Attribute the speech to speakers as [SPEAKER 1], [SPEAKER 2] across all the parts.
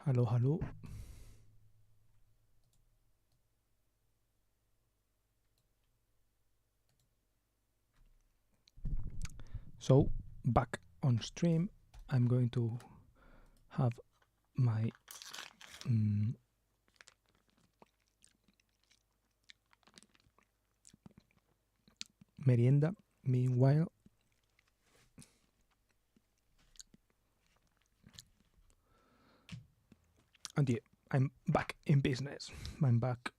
[SPEAKER 1] Hello, hello. So, back on stream, I'm going to have my merienda. Meanwhile, and yeah, I'm back in business. I'm back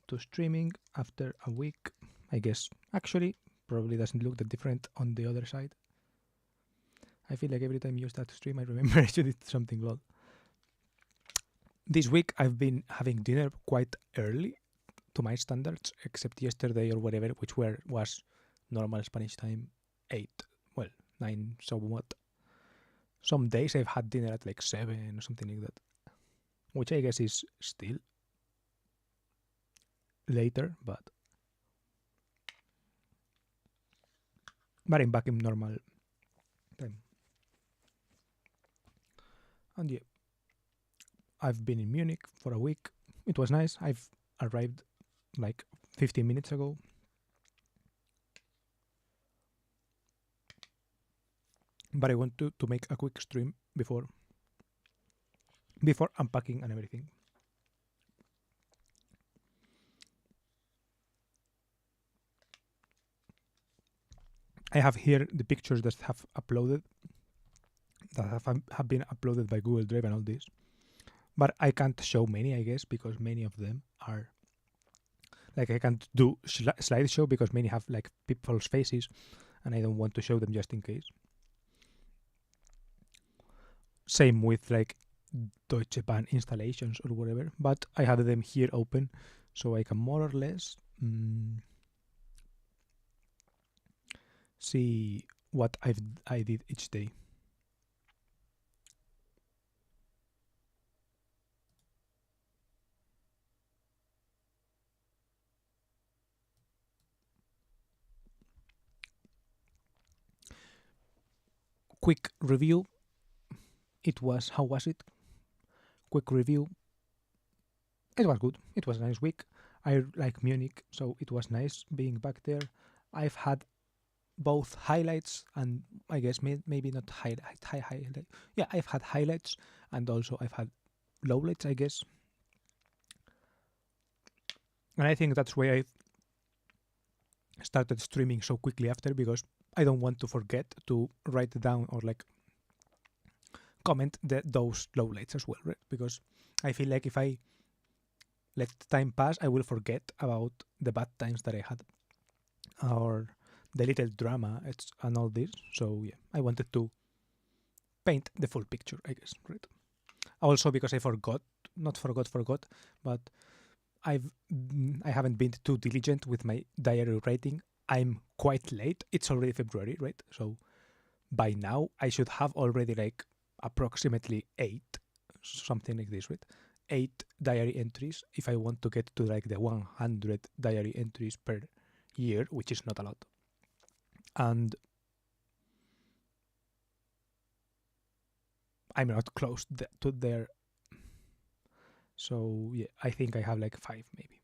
[SPEAKER 1] to streaming after a week. I guess actually probably doesn't look that different on the other side. I feel like every time you start to stream, I remember I did something lol. This week I've been having dinner quite early to my standards, except yesterday or whatever, which was normal Spanish time 8, well, 9 somewhat. Some days I've had dinner at like 7 or something like that, which I guess is still later, but I'm back in normal time. And yeah, I've been in Munich for a week. It was nice. I've arrived like 15 minutes ago. But I want to make a quick stream before unpacking and everything. I have here the pictures that have been uploaded by Google Drive and all this. But I can't show many, I guess, because many of them are like I can't do slideshow because many have like people's faces, and I don't want to show them just in case. Same with like Deutsche Bahn installations or whatever, but I have them here open so I can more or less see what I did each day. Quick review. How was it? Quick review. It was good. It was a nice week. I like Munich, so it was nice being back there. I've had both highlights and I guess maybe not highlight. Yeah, I've had highlights and also I've had lowlights, I guess. And I think that's why I started streaming so quickly after, because I don't want to forget to write down or like comment those lowlights as well, right? Because I feel like if I let time pass, I will forget about the bad times that I had or the little drama and all this. So yeah, I wanted to paint the full picture, I guess, right? Also because I not forgot, but I haven't been too diligent with my diary writing. I'm quite late. It's already February, right? So by now I should have already like approximately 8, something like this, right? 8 diary entries if I want to get to like the 100 diary entries per year, which is not a lot. And I'm not close to there. So yeah, I think I have like 5 maybe.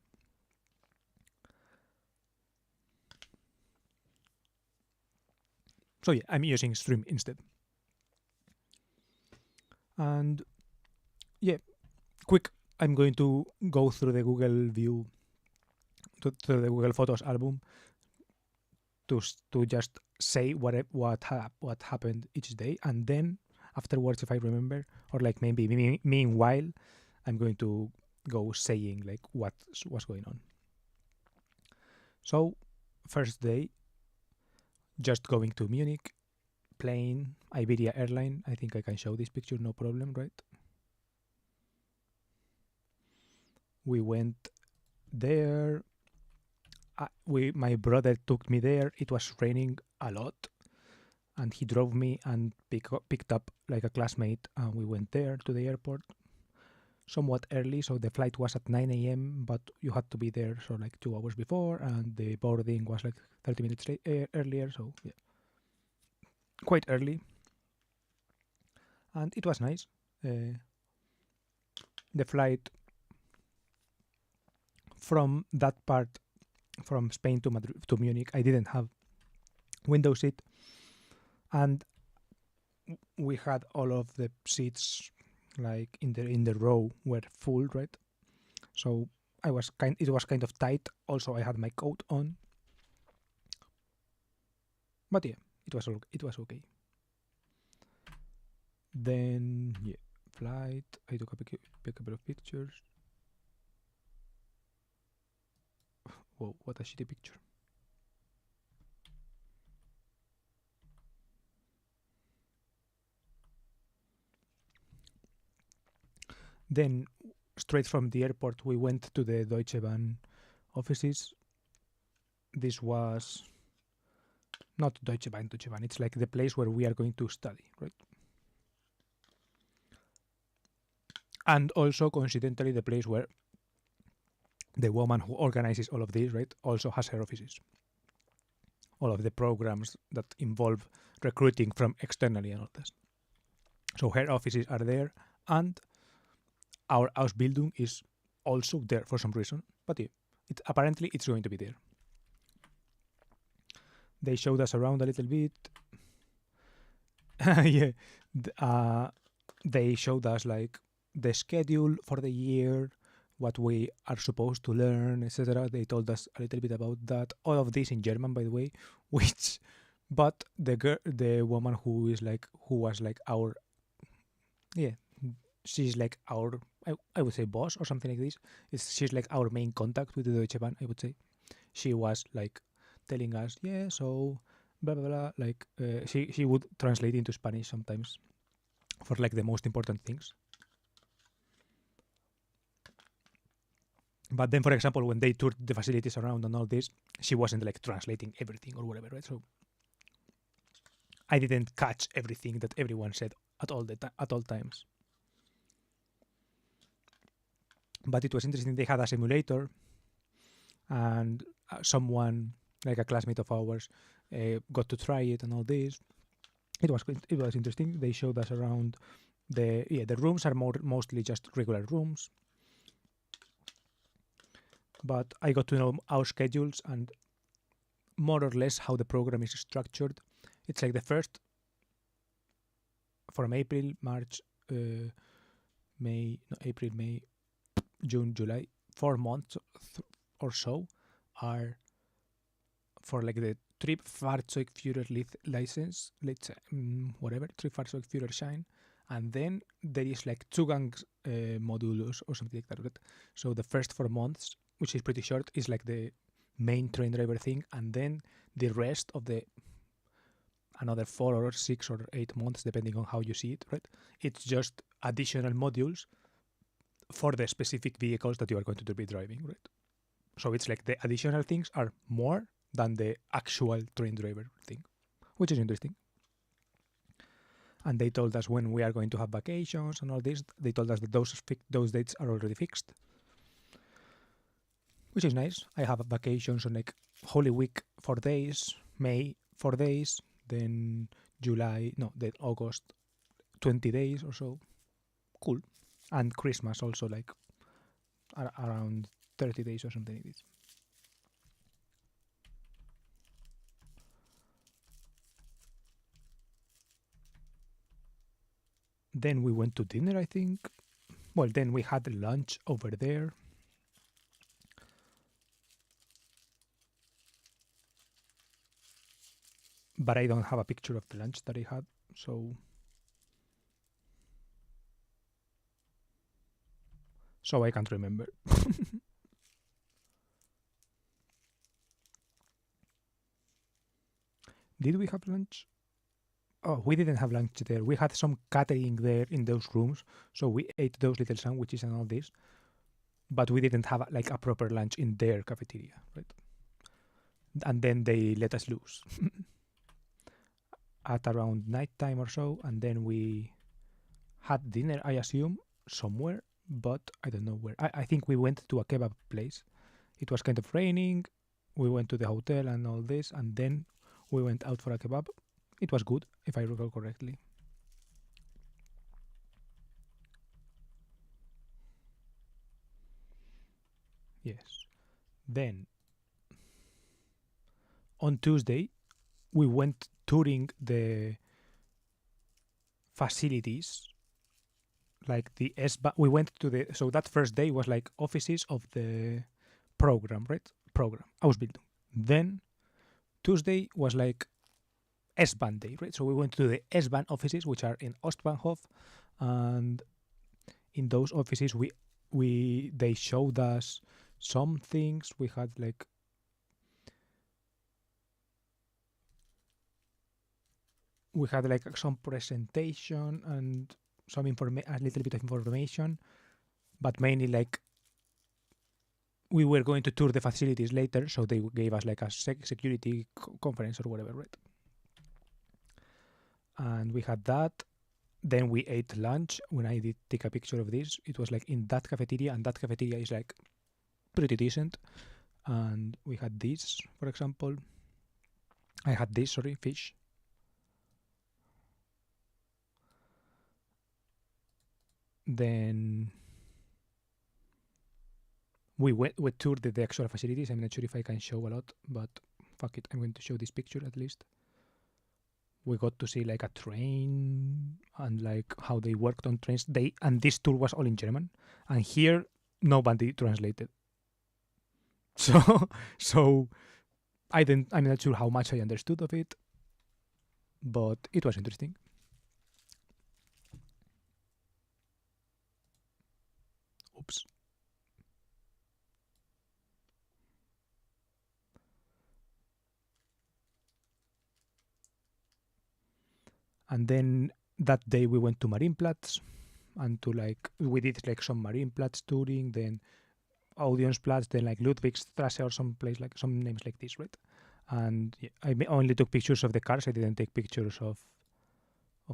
[SPEAKER 1] So yeah, I'm using Stream instead. And yeah, quick, I'm going to go through the Google View, to the Google Photos album, to just say what happened each day, and then afterwards, if I remember, or like maybe meanwhile, I'm going to go saying like what's going on. So first day, just going to Munich, plane, Iberia airline. I think I can show this picture, no problem, right? We went there. My brother took me there. It was raining a lot, and he drove me and picked up like a classmate, and we went there to the airport somewhat early. So the flight was at 9 a.m., but you had to be there so like 2 hours before, and the boarding was like 30 minutes earlier. So yeah, quite early, and it was nice. the flight from that part from Spain to Munich, I didn't have window seat, and we had all of the seats like in the row were full, right? So it was kind of tight. Also, I had my coat on, but yeah, it was okay. Then yeah, flight. I took a couple of pictures. Whoa, what a shitty picture. Then straight from the airport, we went to the Deutsche Bahn offices. This was not Deutsche Bahn. It's like the place where we are going to study, right? And also, coincidentally, the place where the woman who organizes all of this, right, also has her offices. All of the programs that involve recruiting from externally and all this. So her offices are there, and our Ausbildung is also there for some reason. But yeah, apparently it's going to be there. They showed us around a little bit. Yeah, they showed us like the schedule for the year, what we are supposed to learn, etc. They told us a little bit about that. All of this in German, by the way. But the woman who was like our, yeah, she's like our, I would say boss or something like this. She's like our main contact with the Deutsche Bahn, I would say. She was like telling us, yeah, so blah blah blah. Like she would translate into Spanish sometimes for like the most important things. But then, for example, when they toured the facilities around and all this, she wasn't like translating everything or whatever, right? So I didn't catch everything that everyone said at all times. But it was interesting. They had a simulator, and someone like a classmate of ours got to try it and all this. It was interesting. They showed us around the rooms are mostly just regular rooms. But I got to know our schedules and more or less how the program is structured. It's like the first from April, March, May, June, July, 4 months or so are for like the Triebfahrzeugführer license, whatever, Triebfahrzeugführerschein, and then there is like Zugangs modules or something like that. So the first 4 months, which is pretty short, is like the main train driver thing, and then the rest of the another 4 or 6 or 8 months, depending on how you see it, right? It's just additional modules for the specific vehicles that you are going to be driving, right? So it's like the additional things are more than the actual train driver thing, which is interesting. And they told us when we are going to have vacations and all this. They told us that those dates are already fixed, which is nice. I have vacations on like Holy Week 4 days, May 4 days, then then August 20 days or so. Cool. And Christmas also like around 30 days or something like this. Then we went to dinner, I think. Well, then we had lunch over there. But I don't have a picture of the lunch that I had, so I can't remember. Did we have lunch? Oh, we didn't have lunch there. We had some catering there in those rooms, so we ate those little sandwiches and all this. But we didn't have like a proper lunch in their cafeteria, right? And then they let us loose at around nighttime or so, and then we had dinner, I assume, somewhere, but I don't know where. I think we went to a kebab place. It was kind of raining. We went to the hotel and all this, and then we went out for a kebab. It was good, if I recall correctly. Yes. Then on Tuesday, we went touring the facilities, like the S-Bahn. We went to the, so that first day was like offices of the program, right? Program, Ausbildung. Then Tuesday was like S-Bahn day, right? So we went to the S-Bahn offices, which are in Ostbahnhof, and in those offices they showed us some things. We had like some presentation and some a little bit of information, but mainly like we were going to tour the facilities later, so they gave us like a security conference or whatever, right? And we had that. Then we ate lunch. When I did take a picture of this, it was like in that cafeteria, and that cafeteria is like pretty decent. And we had this, for example. I had this, fish. Then we toured the actual facilities. I'm not sure if I can show a lot, but fuck it, I'm going to show this picture at least. We got to see like a train and like how they worked on trains. And this tour was all in German, and here nobody translated. So I'm not sure how much I understood of it, but it was interesting. Oops. And then that day we went to Marienplatz, and we did like some Marienplatz touring, then Odeonsplatz, then like Ludwigstrasse or some place, like some names like this, right? And yeah, I only took pictures of the cars. I didn't take pictures of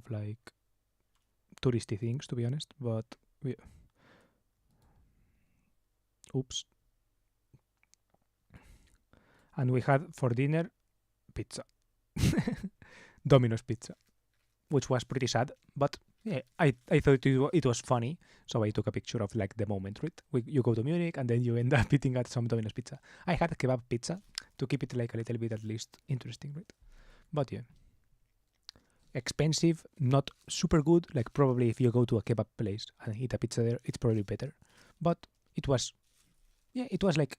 [SPEAKER 1] like touristy things, to be honest. But yeah. Oops. And we had for dinner pizza, Domino's pizza, which was pretty sad, but yeah, I thought it was funny, so I took a picture of like the moment, right? You go to Munich and then you end up eating at some Domino's pizza. I had a kebab pizza to keep it like a little bit at least interesting, right? But yeah, expensive, not super good. Like probably if you go to a kebab place and eat a pizza there, it's probably better. But it was like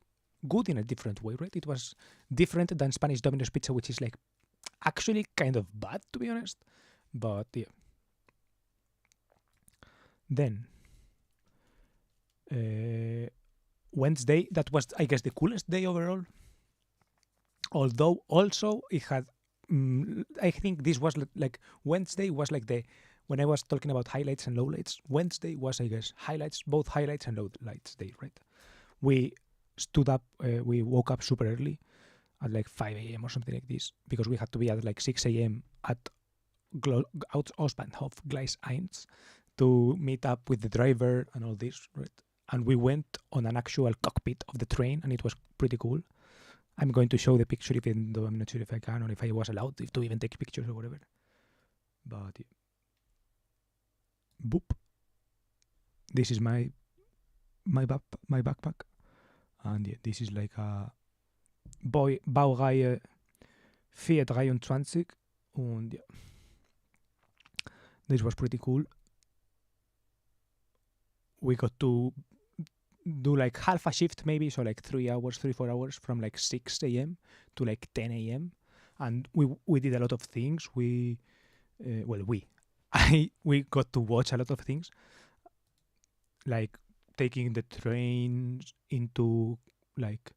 [SPEAKER 1] good in a different way, right? It was different than Spanish Domino's pizza, which is like actually kind of bad, to be honest. But yeah. Then Wednesday, that was, I guess, the coolest day overall. Although also it had, I think this was like Wednesday was like when I was talking about highlights and lowlights, Wednesday was, I guess, both highlights and lowlights day, right? We stood up, we woke up super early at like 5 a.m. or something like this, because we had to be at like 6 a.m. at Ostbahnhof Gleis 1 to meet up with the driver and all this, right? And we went on an actual cockpit of the train, and it was pretty cool. I'm going to show the picture, even though I'm not sure if I can or if I was allowed to even take pictures or whatever. But yeah. Boop. This is my backpack, and yeah, this is like a Baureihe 423, and yeah, this was pretty cool. We got to do like half a shift maybe, so like 3-4 hours from like 6 a.m. to like 10 a.m. and we did a lot of things. We got to watch a lot of things, like taking the trains into like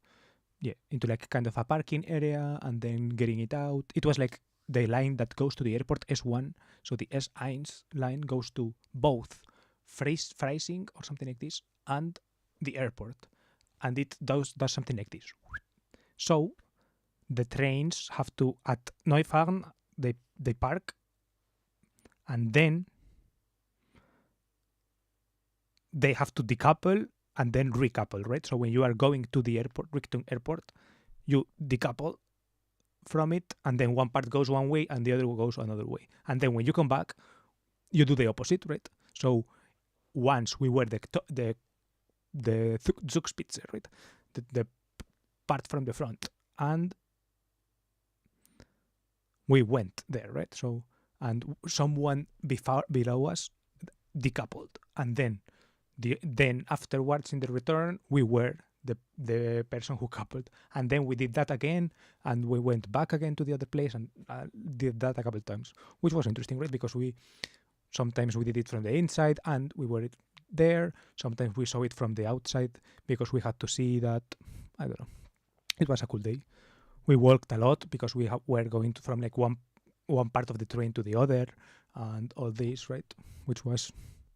[SPEAKER 1] kind of a parking area and then getting it out. It was like the line that goes to the airport, S1, so the S1 line goes to both Freising or something like this and the airport, and it does something like this. So the trains have to, at Neufahren, they park, and then they have to decouple and then recouple, right? So when you are going to the airport, Richtung Airport, you decouple from it, and then one part goes one way and the other goes another way. And then when you come back, you do the opposite, right? So once we were the Zugspitze, right? the part from the front, and we went there, right? So, and someone below us decoupled, and then afterwards in the return we were the person who coupled, and then we did that again, and we went back again to the other place and did that a couple of times, which was interesting, right? Because sometimes we did it from the inside and we were there, sometimes we saw it from the outside because we had to see that. I don't know, it was a cool day. We walked a lot because we were going from like one part of the train to the other and all this, right? Which was,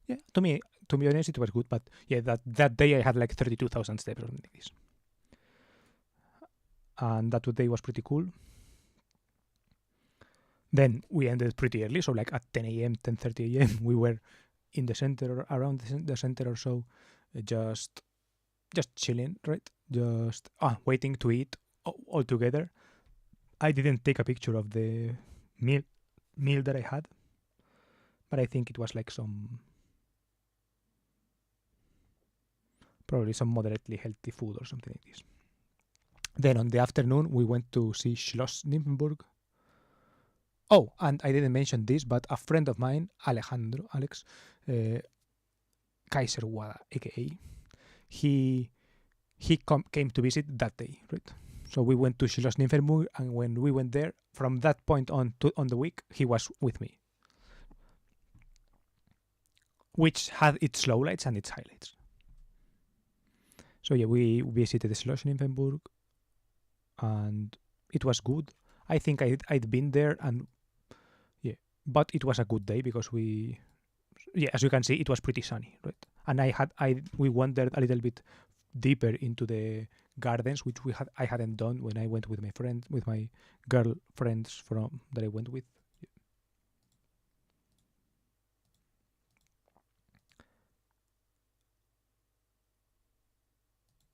[SPEAKER 1] yeah, to be honest, it was good. But yeah, that day I had like 32,000 steps or something like this. And that day was pretty cool. Then we ended pretty early, so like at 10 a.m., 10:30 a.m. we were in the center, around the center or so, just chilling, right? Just waiting to eat all together. I didn't take a picture of the meal that I had, but I think it was like probably some moderately healthy food or something like this. Then on the afternoon, we went to see Schloss Nymphenburg. Oh, and I didn't mention this, but a friend of mine, Alex, Kaiserwada, aka, he came to visit that day, right? So we went to Schloss Nymphenburg, and when we went there, from that point on the week, he was with me, which had its lowlights and its highlights. So yeah, we visited Schloss Nymphenburg, and it was good. I think I'd been there, and yeah, but it was a good day because as you can see, it was pretty sunny, right? And we wandered a little bit deeper into the gardens, which I hadn't done when I went with my girlfriends that I went with.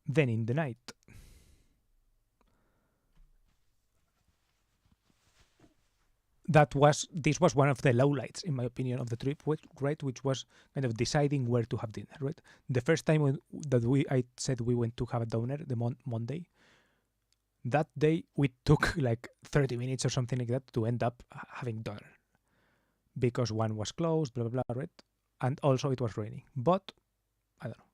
[SPEAKER 1] Then in the night, this was one of the lowlights, in my opinion, of the trip, right? Which was kind of deciding where to have dinner, right? The first time I said we went to have a diner, the Monday. That day we took like 30 minutes or something like that to end up having dinner, because one was closed, blah blah blah, right? And also it was raining. But I don't know.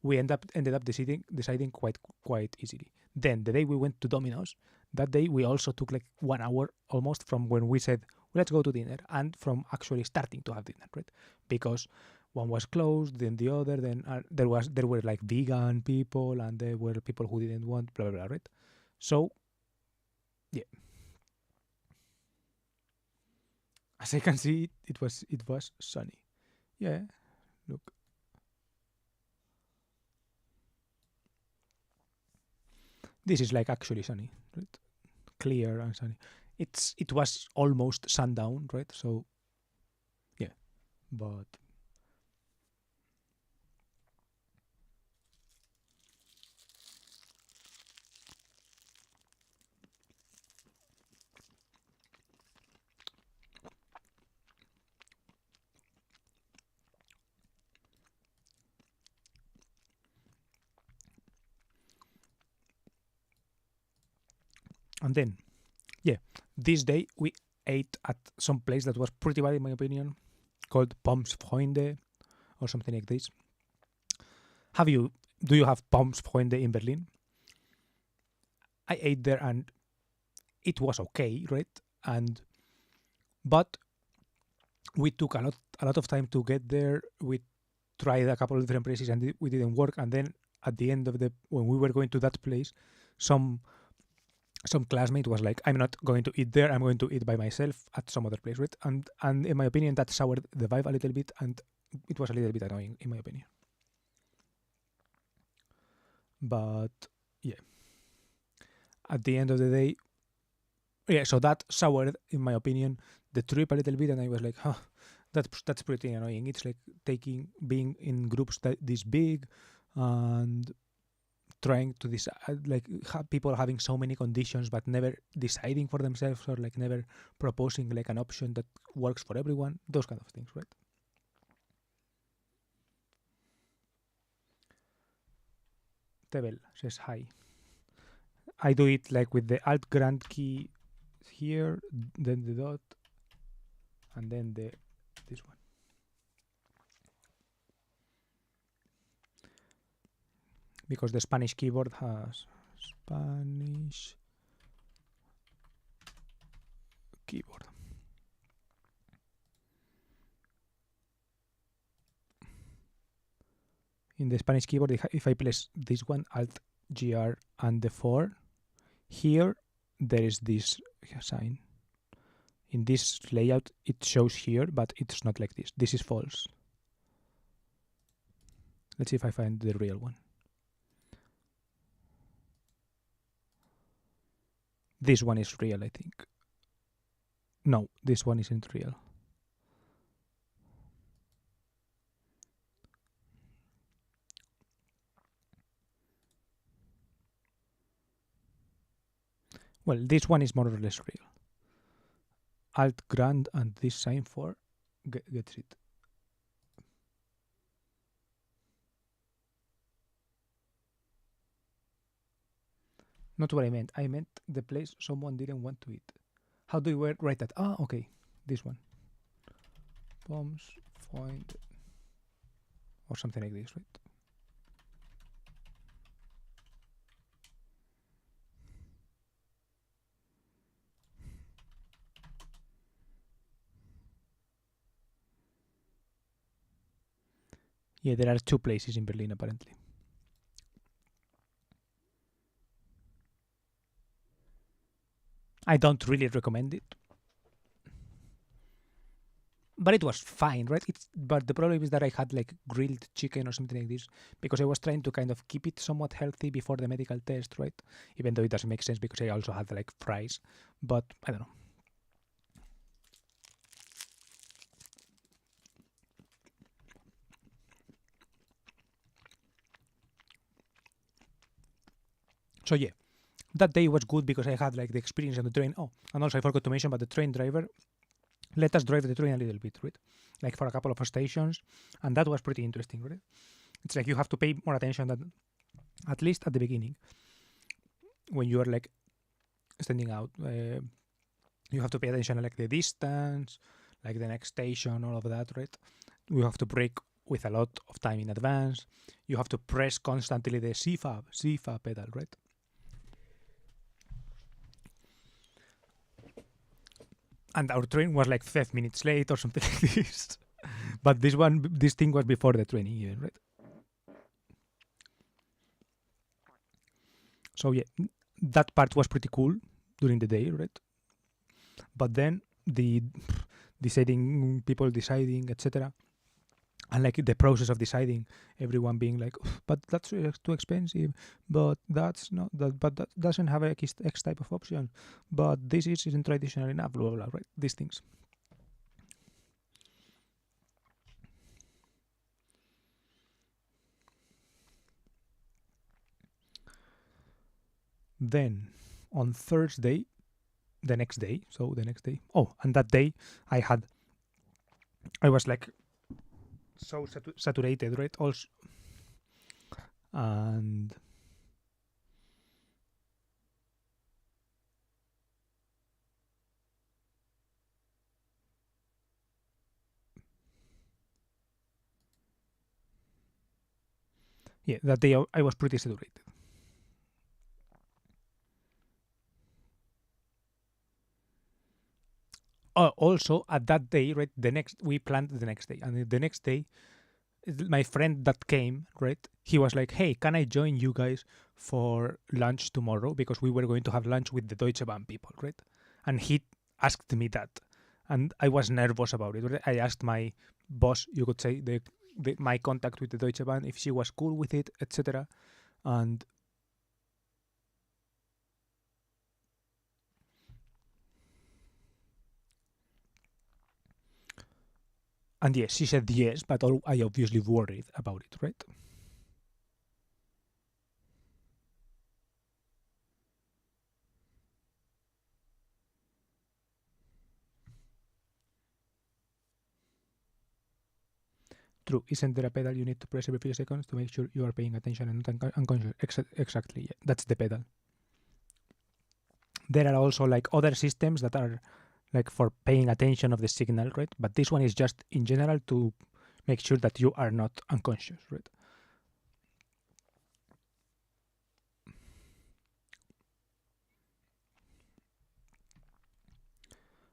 [SPEAKER 1] We ended up deciding quite easily. Then the day we went to Domino's, that day we also took like 1 hour almost from when we said, well, let's go to dinner, and from actually starting to have dinner, right? Because one was closed, then the other, then there were like vegan people, and there were people who didn't want blah blah blah, right? So yeah, as I can see, it was sunny. Yeah, look. This is like actually sunny, right? Clear and sunny. It was almost sundown, right? So yeah, but and then yeah, this day we ate at some place that was pretty bad in my opinion, called Pommsfreunde or something like this. Do you have Pommsfreunde in Berlin? I ate there and it was okay, right? But we took a lot of time to get there. We tried a couple of different places and we didn't work. And then at the end of when we were going to that place, some classmate was like, I'm not going to eat there, I'm going to eat by myself at some other place, right? And in my opinion, that soured the vibe a little bit, and it was a little bit annoying, in my opinion. But yeah, at the end of the day, yeah, so that soured, in my opinion, the trip a little bit, and I was like, that's pretty annoying. It's like being in groups this big, and trying to decide, like people having so many conditions but never deciding for themselves, or like never proposing like an option that works for everyone, those kind of things, right? Table says hi. I do it like with the Alt Grand key here, then the dot, and then this one. Because the Spanish keyboard has Spanish keyboard. In the Spanish keyboard, if I press this one, Alt GR and the 4, here there is this sign. In this layout, it shows here, but it's not like this. This is false. Let's see if I find the real one. This one is real, I think. No, this one isn't real. Well, this one is more or less real. Alt Grand and this sign for gets it. Not what I meant. I meant the place someone didn't want to eat. How do you write that? Ah, okay. This one. Bombs, point, or something like this, right? Yeah, there are 2 places in Berlin, apparently. I don't really recommend it. But it was fine, right? But the problem is that I had like grilled chicken or something like this because I was trying to kind of keep it somewhat healthy before the medical test, right? Even though it doesn't make sense because I also had like fries. But I don't know. So yeah, that day was good because I had like the experience on the train. Oh, and also I forgot to mention, but the train driver let us drive the train a little bit, right? Like for a couple of stations, and that was pretty interesting, right? It's like you have to pay more attention than at least at the beginning when you are like standing out. You have to pay attention like the distance, like the next station, all of that, right? You have to brake with a lot of time in advance. You have to press constantly the CFA pedal, right? And our train was like 5 minutes late or something like this. But this thing was before the training even, right? So yeah, that part was pretty cool during the day, right? But then the people deciding, etc., and like the process of deciding, everyone being like, but that's too expensive, but that's not that, but that doesn't have X type of option, but this isn't traditional enough, blah blah blah, right? These things. Then on Thursday, the next day, oh, and that day I was like so saturated, right? Also, and yeah, that day I was pretty saturated. Also, at that day, right? We planned the next day, and the next day, my friend that came, right? He was like, "Hey, can I join you guys for lunch tomorrow? Because we were going to have lunch with the Deutsche Bahn people, right?" And he asked me that, and I was nervous about it. Right? I asked my boss, you could say, my contact with the Deutsche Bahn, if she was cool with it, etc. And yes, she said yes, but I obviously worried about it, right? true. Isn't there a pedal you need to press every few seconds to make sure you are paying attention and not unconscious? Exactly, yeah. That's the pedal. There are also like other systems that are like for paying attention of the signal, right? But this one is just in general to make sure that you are not unconscious, right?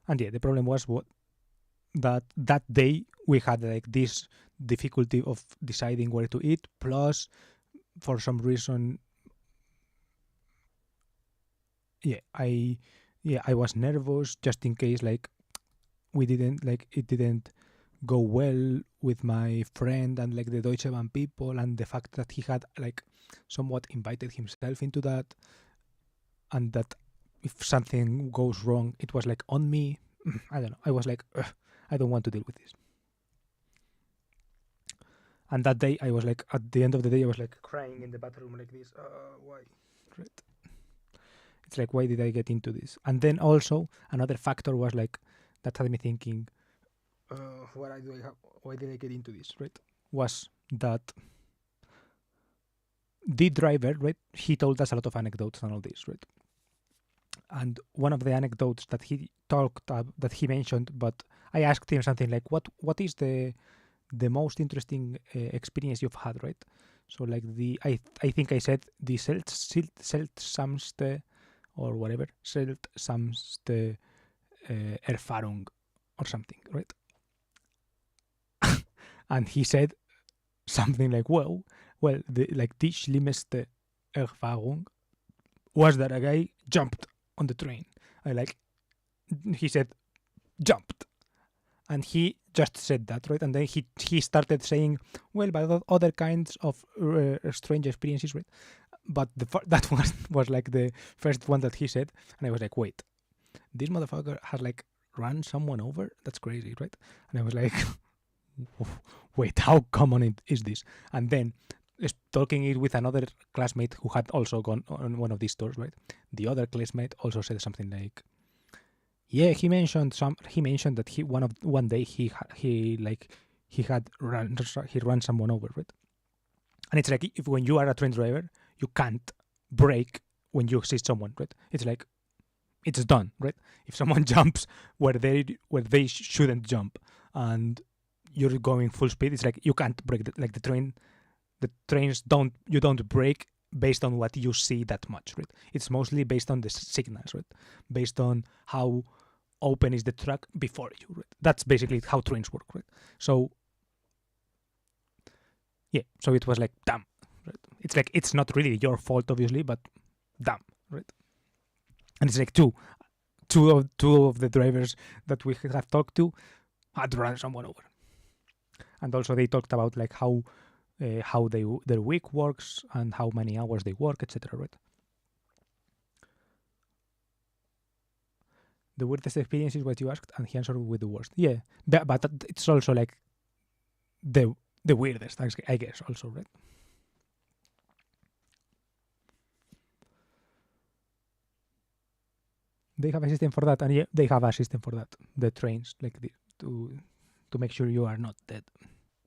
[SPEAKER 1] And yeah, the problem was that day we had like this difficulty of deciding where to eat, plus for some reason I was nervous just in case like it didn't go well with my friend and like the Deutsche Bahn people, and the fact that he had like somewhat invited himself into that, and that if something goes wrong it was like on me. I don't know, I was like, I don't want to deal with this. And that day I was like, at the end of the day I was like crying in the bathroom like this. Why? Right. It's like, why did I get into this? And then also another factor was like that had me thinking, why did I get into this? Right? Was that the driver, right? He told us a lot of anecdotes and all this, right? And one of the anecdotes that he that he mentioned, but I asked him something like, what is the most interesting experience you've had, right? So like I think I said the seltsamste or whatever, seltsamste Erfahrung or something, right? And he said something like, die schlimmste Erfahrung was that a guy jumped on the train. He said jumped, and he just said that, right? And then he started saying, well, but other kinds of strange experiences, right? But that was like the first one that he said, and I was like, wait, this motherfucker has like run someone over? That's crazy, right? And I was like, wait, how common is this? And then talking it with another classmate who had also gone on one of these tours, right? The other classmate also said something like, yeah, he mentioned that one day he ran someone over, right? And it's like, if when you are a train driver, you can't brake when you see someone, right? It's like, it's done, right? If someone jumps where they shouldn't jump and you're going full speed, it's like you can't brake the trains don't brake based on what you see that much, right? It's mostly based on the signals, right? Based on how open is the track before you, right? That's basically how trains work, right? So yeah, so it was like, damn, right? It's like, it's not really your fault, obviously, but damn, right? And it's like two of the drivers that we have talked to had run someone over. And also they talked about like how their week works and how many hours they work, etc., right? The weirdest experience is what you asked, and he answered with the worst. Yeah, but it's also like the weirdest, I guess, also, right? They have a system for that, and yeah, they have a system for that. The trains, like to make sure you are not dead.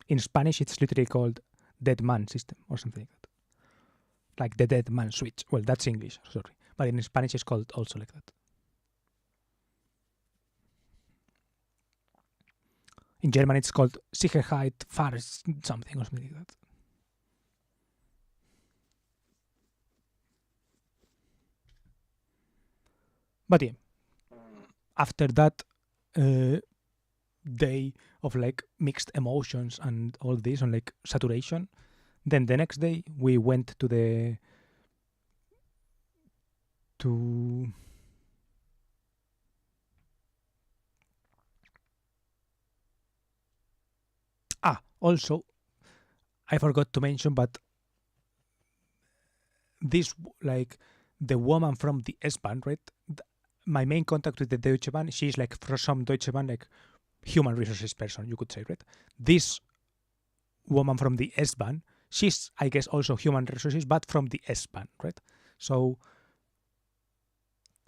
[SPEAKER 1] In Spanish, it's literally called dead man system or something like that. Like the dead man switch. Well, that's English, sorry. But in Spanish, it's called also like that. In German, it's called Sicherheit fahr something or something like that. But yeah, after that day of like mixed emotions and all this on like saturation, then the next day we went to also I forgot to mention, but this, like, the woman from the S-Bahn, right? My main contact with the Deutsche Bahn, she's like for some Deutsche Bahn, like human resources person, you could say, right? This woman from the S-Bahn, she's, I guess, also human resources, but from the S-Bahn, right? So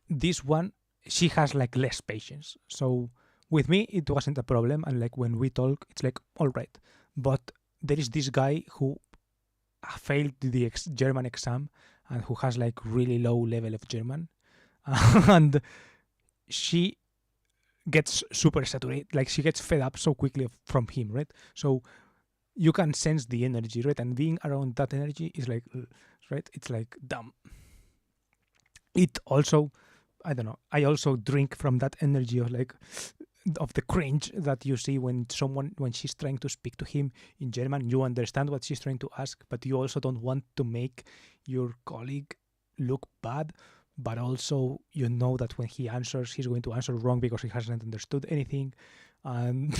[SPEAKER 1] this one, she has like less patience. So with me, it wasn't a problem. And like when we talk, it's like, all right. But there is this guy who failed the German exam and who has like really low level of German, and she gets super saturated, like she gets fed up so quickly from him, right? So you can sense the energy, right? And being around that energy is like, right? It's like dumb. It also, I don't know. I also drink from that energy of like of the cringe that you see when she's trying to speak to him in German. You understand what she's trying to ask, but you also don't want to make your colleague look bad. But also, you know that when he answers, he's going to answer wrong because he hasn't understood anything. And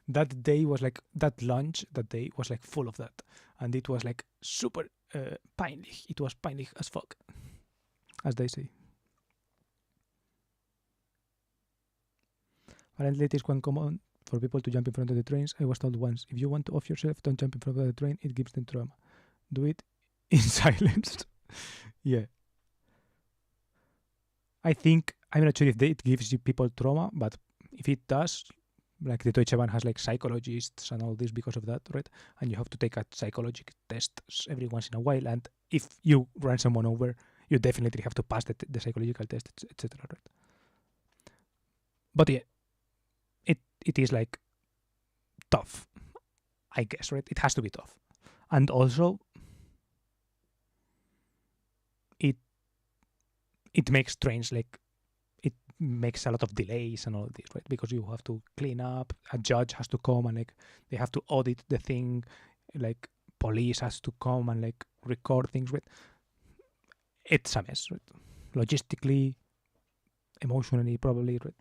[SPEAKER 1] that day was like that lunch. That day was like full of that, and it was like super peinlich. It was peinlich as fuck, as they say. Apparently, it is quite common for people to jump in front of the trains. I was told once, if you want to off yourself, don't jump in front of the train. It gives them trauma. Do it in silence. Yeah. I think, I'm not sure if it gives you people trauma, but if it does, like the Deutsche Bahn has like psychologists and all this because of that, right? And you have to take a psychological test every once in a while. And if you run someone over, you definitely have to pass the psychological test, etc. Right? But yeah, it is like tough, I guess, right? It has to be tough. And also, it makes trains like, it makes a lot of delays and all of this, right? Because you have to clean up, a judge has to come and like they have to audit the thing, like police has to come and like record things, right? It's a mess, right? Logistically, emotionally, probably, right?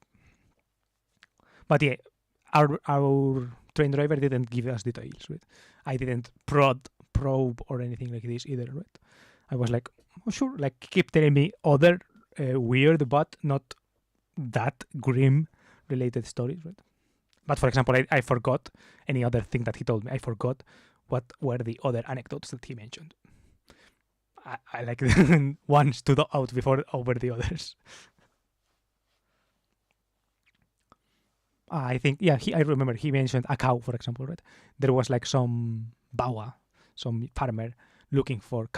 [SPEAKER 1] But yeah, our train driver didn't give us details, right? I didn't probe or anything like this either, right? I was like, oh, sure, like keep telling me other weird but not that grim related stories, right? But for example, I forgot any other thing that he told me. I forgot what were the other anecdotes that he mentioned. I like one stood out before over the others. I think, yeah, I remember he mentioned a cow, for example, right? There was like some bawa, some farmer looking for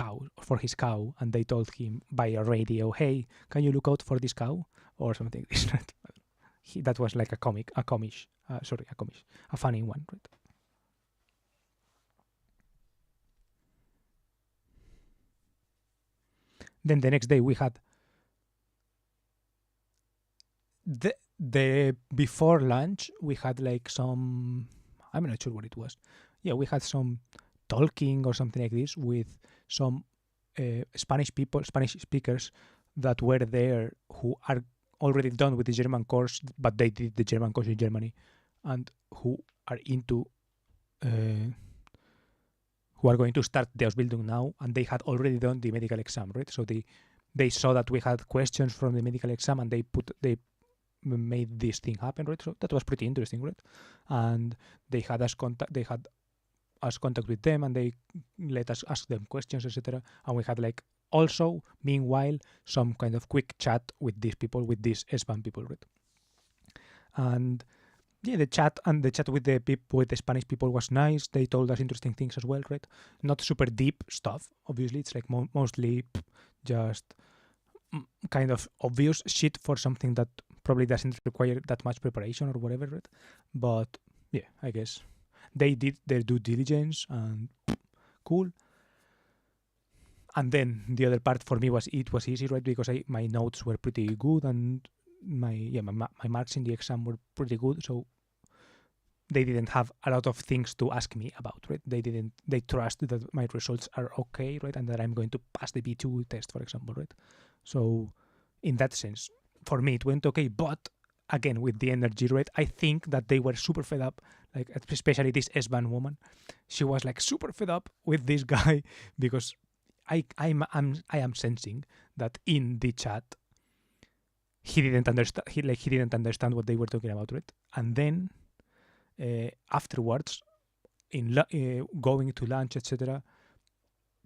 [SPEAKER 1] his cow, and they told him by a radio, "Hey, can you look out for this cow?" or something. That was like a funny one, right? Then the next day we had the before lunch we had like some, I'm not sure what it was. Yeah, we had some talking or something like this with some Spanish speakers that were there who are already done with the German course, but they did the German course in Germany, and who are who are going to start the Ausbildung now, and they had already done the medical exam, right? So they saw that we had questions from the medical exam, and they made this thing happen, right? So that was pretty interesting, right? And they had us contact with them, and they let us ask them questions, etc. And we had like also meanwhile some kind of quick chat with these people, with these S-Bahn people, right? And yeah, the chat with the people, with the Spanish people, was nice. They told us interesting things as well, right? Not super deep stuff, obviously. It's like mostly just kind of obvious shit for something that probably doesn't require that much preparation or whatever, right? But yeah, I guess they did their due diligence, and cool. And then the other part for me was easy, right? Because my notes were pretty good, and my marks in the exam were pretty good, so they didn't have a lot of things to ask me about, right? They trust that my results are okay, right? And that I'm going to pass the B2 test, for example, right? So in that sense, for me, it went okay. But again, with the energy, right? I think that they were super fed up, like especially this S-Bahn woman. She was like super fed up with this guy because I am sensing that in the chat he didn't understand. He didn't understand what they were talking about, right? And then afterwards, in going to lunch, etc.,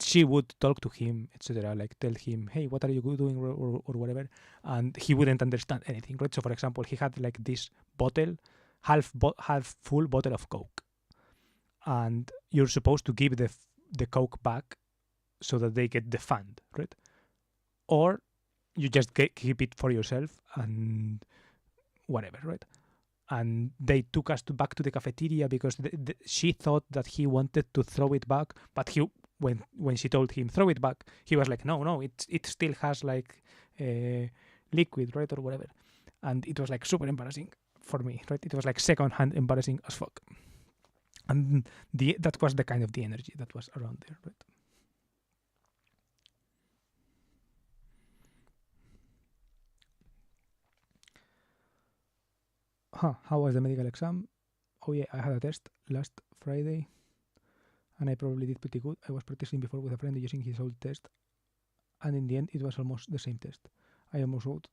[SPEAKER 1] she would talk to him, etc., like tell him, "Hey, what are you doing?" or whatever, and he wouldn't understand anything, right? So, for example, he had like this bottle, half full bottle of Coke, and you're supposed to give the Coke back so that they get the fund, right? Or you just keep it for yourself and whatever, right? And they took us back to the cafeteria because she thought that he wanted to throw it back, but when she told him throw it back, he was like, no, it still has like liquid, right, or whatever. And it was like super embarrassing for me, right? It was like secondhand embarrassing as fuck. And that was the kind of the energy that was around there, right? How was the medical exam? Oh yeah, I had a test last Friday and I probably did pretty good. I was practicing before with a friend using his old test, and in the end it was almost the same test. I almost wrote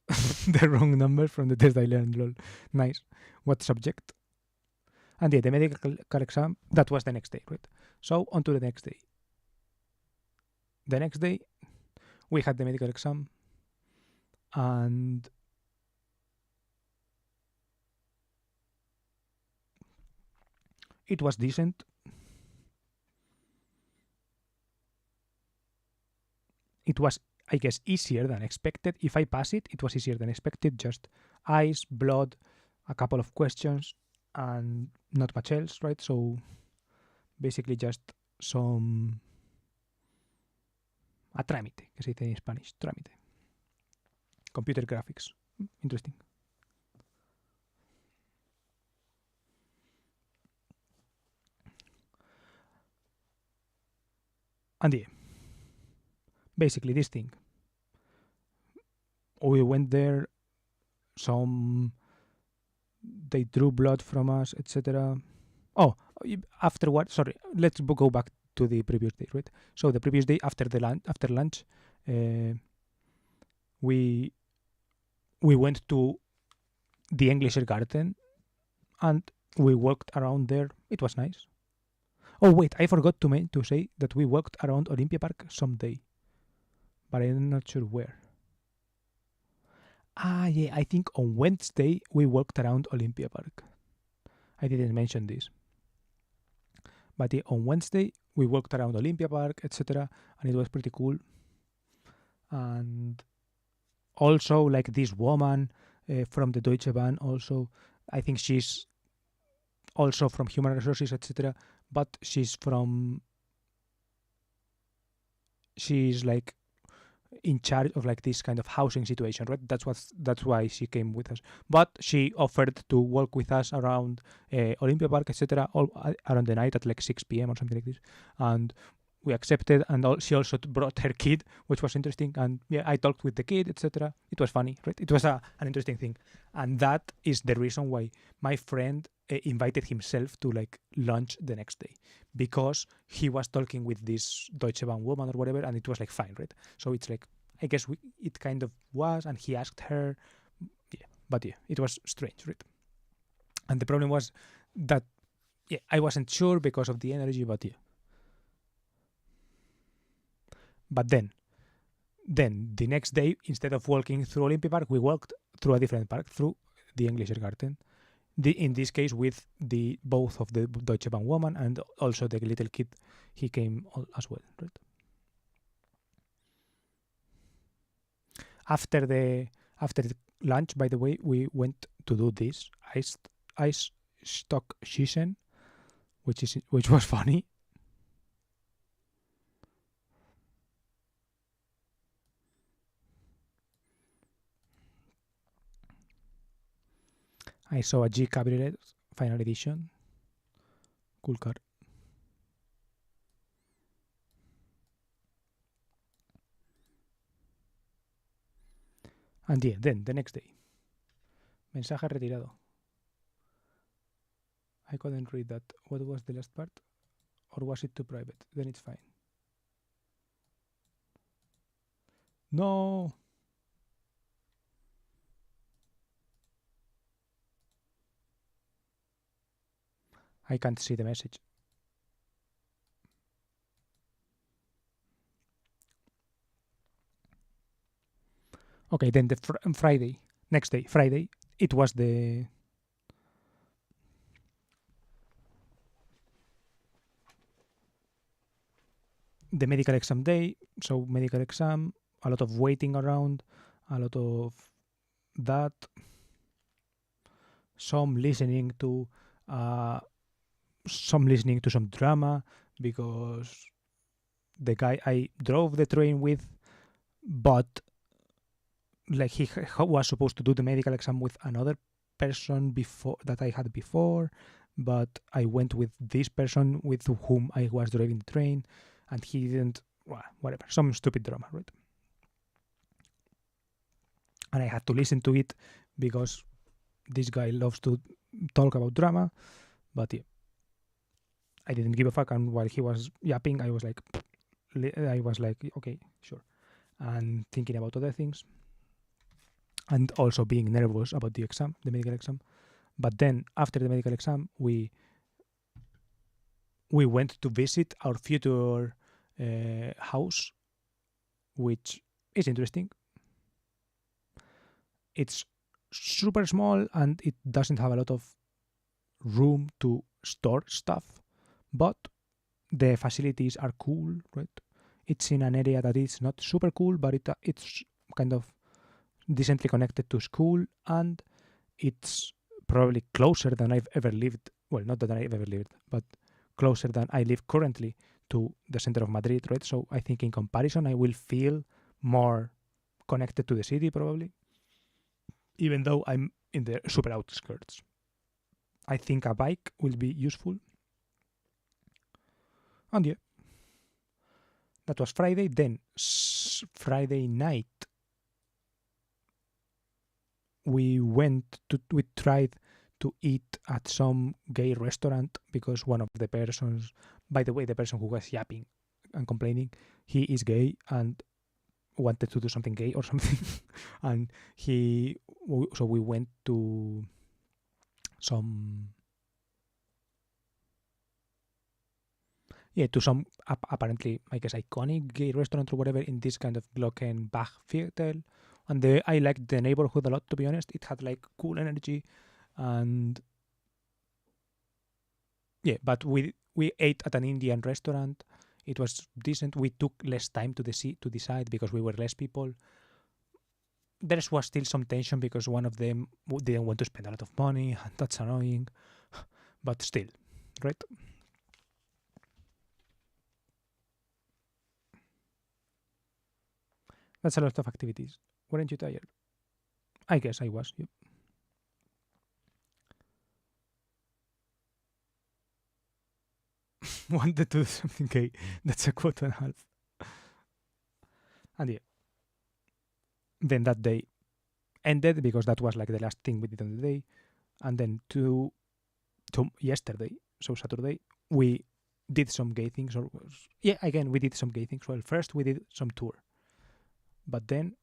[SPEAKER 1] the wrong number from the test I learned. Lol. Nice. What subject? And yeah, the medical exam, that was the next day, right? So on to the next day. The next day, we had the medical exam, and it was decent. It was, I guess, easier than expected. If I pass it, it was easier than expected. Just eyes, blood, a couple of questions, and not much else, right? So basically just some... a trámite, que se dice en Spanish, trámite. Computer graphics. Interesting. And yeah, basically this thing. We went there, they drew blood from us, etc. Oh, afterward, sorry, let's go back to the previous day, right? So the previous day after lunch, we went to the English garden and we walked around there. It was nice. Oh wait, I forgot to say that we walked around Olympia Park someday, but I'm not sure where. Yeah, I think on Wednesday we walked around Olympia Park. I didn't mention this. But yeah, on Wednesday we walked around Olympia Park, etc. And it was pretty cool. And also like this woman from the Deutsche Bahn also, I think she's also from Human Resources, etc. But she's like in charge of like this kind of housing situation, right? That's why she came with us. But she offered to walk with us around Olympia Park, etc. all around the night at like 6 p.m. or something like this, and we accepted. And she also brought her kid, which was interesting. And yeah, I talked with the kid, etc. It was funny, right? It was an interesting thing, and that is the reason why my friend invited himself to like lunch the next day, because he was talking with this Deutsche Bahn woman or whatever, and it was like fine, right? So it's like, I guess it kind of was, and he asked her, yeah, but yeah, it was strange, right? And the problem was that, yeah, I wasn't sure because of the energy, but yeah. But then the next day, instead of walking through Olympia Park, we walked through a different park, through the English Garden. In this case, with both of the Deutsche Bahn woman and also the little kid, he came as well, right? After the lunch, by the way, we went to do this ice stock Shisen, which was funny. I saw a G Cabriolet final edition. Cool car. And yeah, then the next day. Mensaje retirado. I couldn't read that. What was the last part? Or was it too private? Then it's fine. No! I can't see the message. Okay, then the Friday, next day, Friday, it was the... the medical exam day. So medical exam, a lot of waiting around, a lot of that, some listening to some drama because the guy I drove the train with, but like he was supposed to do the medical exam with another person before that I had before, but I went with this person with whom I was driving the train, and he didn't. Well, whatever, some stupid drama, right? And I had to listen to it because this guy loves to talk about drama. But yeah, I didn't give a fuck, and while he was yapping, I was like, okay, sure, and thinking about other things, and also being nervous about the exam, the medical exam. But then after the medical exam, we went to visit our future house, which is interesting. It's super small and it doesn't have a lot of room to store stuff, but the facilities are cool, right? It's in an area that is not super cool, but it's kind of decently connected to school, and it's probably closer than I've ever lived. Well, not that I've ever lived, but closer than I live currently to the center of Madrid, right? So I think in comparison, I will feel more connected to the city probably, even though I'm in the super outskirts. I think a bike will be useful. And yeah, that was Friday. Then Friday night, we tried to eat at some gay restaurant because one of the persons, by the way, the person who was yapping and complaining, he is gay and wanted to do something gay or something. And so we went to some apparently, I guess, iconic gay restaurant or whatever in this kind of Glockenbach Viertel. And I liked the neighborhood a lot, to be honest. It had like cool energy, and yeah. But we ate at an Indian restaurant. It was decent. We took less time to decide because we were less people. There was still some tension because one of them didn't want to spend a lot of money, and that's annoying. But still, right? That's a lot of activities. Weren't you tired? I guess I was. Yep. Wanted to do something gay. That's a quote and a half. And yeah, then that day ended because that was like the last thing we did on the day. And then to yesterday, so Saturday, we did some gay things. Again, we did some gay things. Well, first we did some tour, but then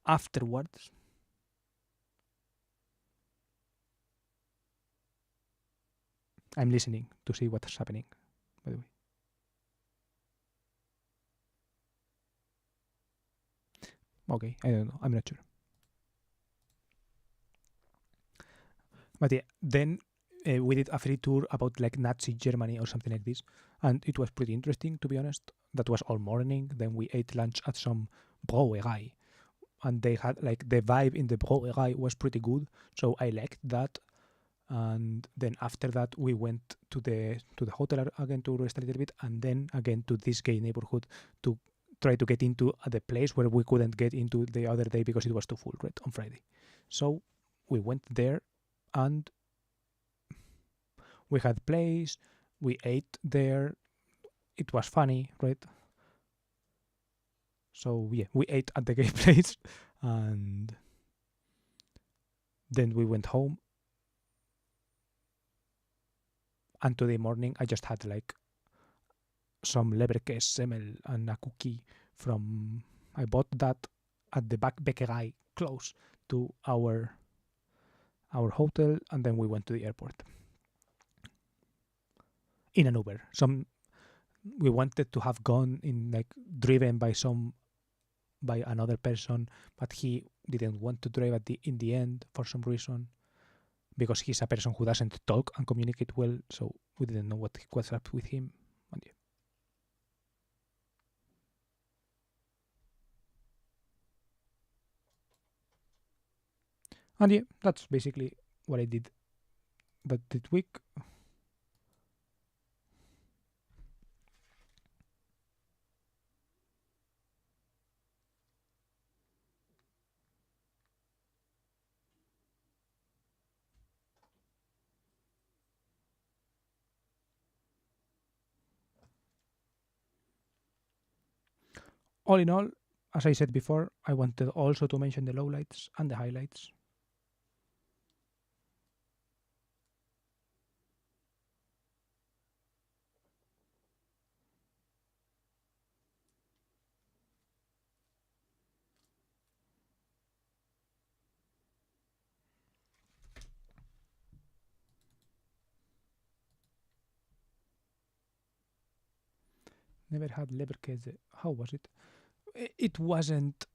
[SPEAKER 1] afterwards, I'm listening to see what's happening, by the way. Okay, I don't know. I'm not sure. But yeah, then we did a free tour about like Nazi Germany or something like this, and it was pretty interesting, to be honest. That was all morning. Then we ate lunch at some Brauerei, and they had like the vibe in the Brauerei was pretty good, so I liked that. And then after that, we went to the hotel again to rest a little bit, and then again to this gay neighborhood to try to get into the place where we couldn't get into the other day because it was too full, right, on Friday. So we went there, and we had place. We ate there. It was funny, right? So yeah, we ate at the gay place, and then we went home. And today morning, I just had like some Leberkäse semmel and a cookie from. I bought that at the Bäckerei close to our hotel, and then we went to the airport in an Uber. We wanted to have gone in like driven by another person, but he didn't want to drive in the end for some reason, because he's a person who doesn't talk and communicate well, so we didn't know what's up with him. And yeah. And yeah, that's basically what I did that week. All in all, as I said before, I wanted also to mention the lowlights and the highlights. Never had Leverkäse. How was it? It wasn't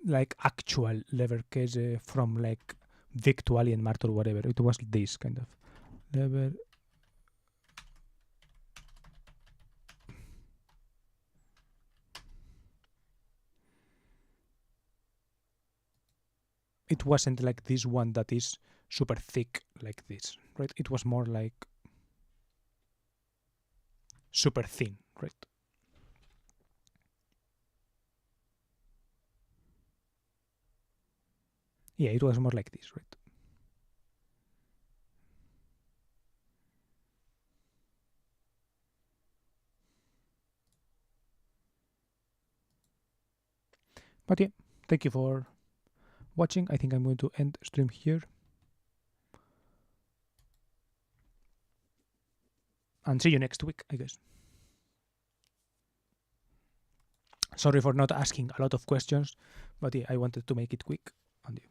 [SPEAKER 1] like actual Leverkäse from like Victualienmarkt or whatever. It was this kind of lever. It wasn't like this one that is super thick like this, right? It was more like super thin, right? Yeah, it was more like this, right? But yeah, thank you for watching. I think I'm going to end stream here. And see you next week, I guess. Sorry for not asking a lot of questions, but yeah, I wanted to make it quick. And yeah,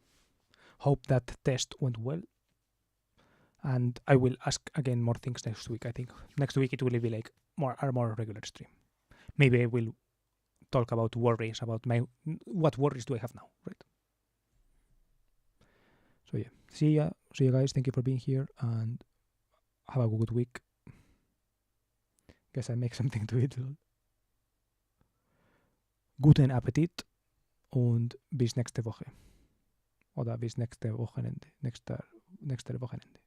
[SPEAKER 1] hope that test went well. And I will ask again more things next week. I think next week it will be like a more regular stream. Maybe I will talk about worries, about what worries do I have now, right? So yeah, see you guys. Thank you for being here and have a good week. Guess I make something to eat. Guten Appetit und bis nächste Woche. Oder bis nächste Wochenende. Nächste Wochenende.